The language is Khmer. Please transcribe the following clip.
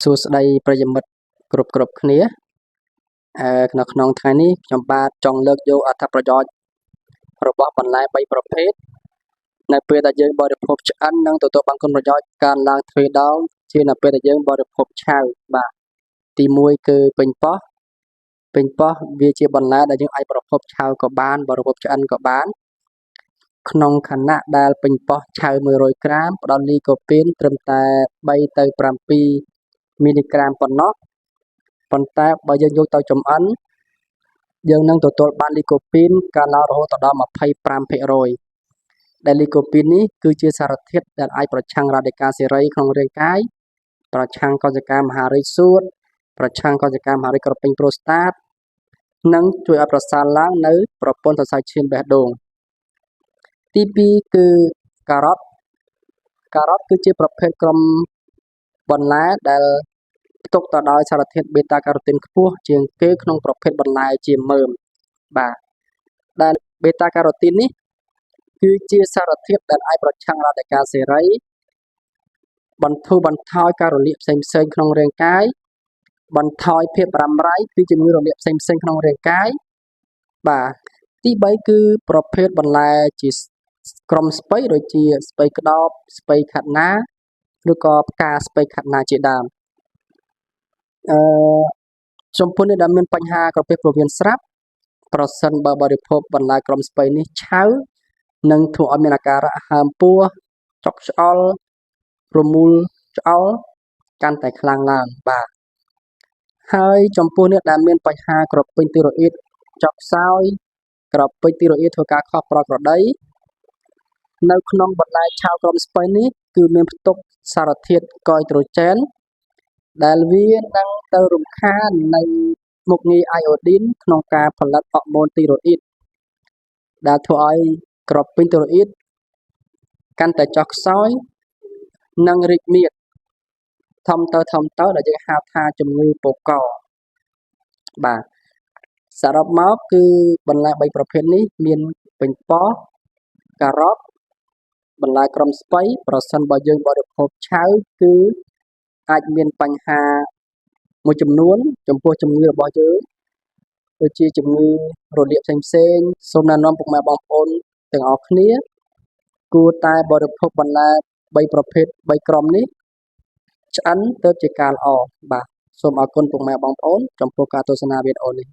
សួស្តីប្រិយមិត្តគ្រប់គ្នាក្នុងថ្ងៃនេះខ្ញុំបាទចង់លើកយកអត្ថប្រយោជន៍របស់បន្លែ3ប្រភេទនៅពេលដែលយើងបរិភោគឆ្អិននិងទទួលបានគុណប្រយោជន៍កើនឡើងទ្វេដងជានៅពេលដែលយើងបរិភោគឆៅបាទទី1គឺពេញប៉ោះវាជាបន្លែដែលយើងអាចបរិភោគឆៅក៏បានបរិភោគឆ្អិនក៏បានក្នុងខណៈដែលពេញប៉ោះឆៅ100ក្រាមផ្ដល់លីកូពីនត្រឹមតែ3ទៅ7មីលីក្រាមប៉ុណ្ណោះប៉ុន្តែបើយើងយកទៅចម្អិនយើងនឹងទទួលបានលីកូពីនកើនឡើងរហូតដល់ 25% ដែលលីកូពីននេះគឺជាសារធាតុដែលអាចប្រឆាំងរ៉ាឌីកាល់សេរីក្នុងរាងកាយប្រឆាំងកោសិកាមហារីកសួតប្រឆាំងកោសិកាមហារីកក្រពេញប្រូស្តាតនិងជួយឲ្យប្រសើរឡើងនៅប្រព័ន្ធសរសៃឈាមបេះដូងទី2គឺការ៉ុតគឺជាប្រភេទក្រុមបន្លែដែលផ្ទុកទៅដោយសារធាតុបេតាការ៉ូទីនខ្ពស់ជាងគេក្នុងប្រភេទបន្លែជាមើមបាទដែលបេតាការ៉ូទីននេះគឺជាសារធាតុដែលអាចប្រឆាំងរ៉ាឌីកាល់សេរីបន្ធូរបន្ថយការរលាកផ្សេងៗក្នុងរាងកាយបន្ថយភាពរ៉ាំរ៉ៃពីជំងឺរលាកផ្សេងៗក្នុងរាងកាយបាទទី3គឺប្រភេទបន្លែជាក្រុមស្ពៃដូចជាស្ពៃក្តោបស្ពៃខាត់ណាឬក៏ផ្កាស្ពៃខាត់ណាជាដើមចំពោះនេះដែលមានបញ្ហាក្រពះពោះវៀនស្រាប់ប្រសិនបើបរិភោគបន្លែក្រុមស្ពៃនេះឆៅនឹងធ្វើឲ្យមានអាការៈហើមពោះចុកឆ្អល់រមូលឆ្អល់កាន់តែខ្លាំងឡើងបាទហើយចំពោះអ្នកដែលមានបញ្ហាក្រពេញទីរ៉ូអ៊ីតចុកខ្សោយក្រពេញទីរ៉ូអ៊ីតធ្វើការខុសប្រក្រតីនៅក្នុងបន្លែឆៅក្រុមស្ពៃនេះគឺមានផ្ទុកសារធាតុកូអ៊ីដ្រូចែនដែលវានឹងទៅរំខាននៃមុខងារអាយ៉ូឌីនក្នុងការផលិតហូម៉ូនទីរ៉ូអ៊ីតដែលធ្វើឲ្យក្រពេញទីរ៉ូអ៊ីតកាន់តែចុះខ្សោយនិងរីកមាឌធំទៅដែលយើងហៅថាជំងឺពកកបាទសរុបមកគឺបន្លែ3ប្រភេទនេះមានពេញប៉ោះការ៉ុតបន្លែក្រុមស្ពៃប្រសិនបើយើងបរិភោគឆៅគឺអាចមានបញ្ហាមួយចំនួនចំពោះជំងឺរបស់យើងដូចជាជំងឺរលាកផ្សេងសូមណែនាំពុកម៉ែបងប្អូនទាំងអស់គ្នាគួរតែបរិភោគបន្លែ3ប្រភេទ3ក្រុមនេះឆ្អិនទៅជាការល្អបាទសូមអរគុណពុកម៉ែបងប្អូនចំពោះការទស្សនាវីដេអូនេះ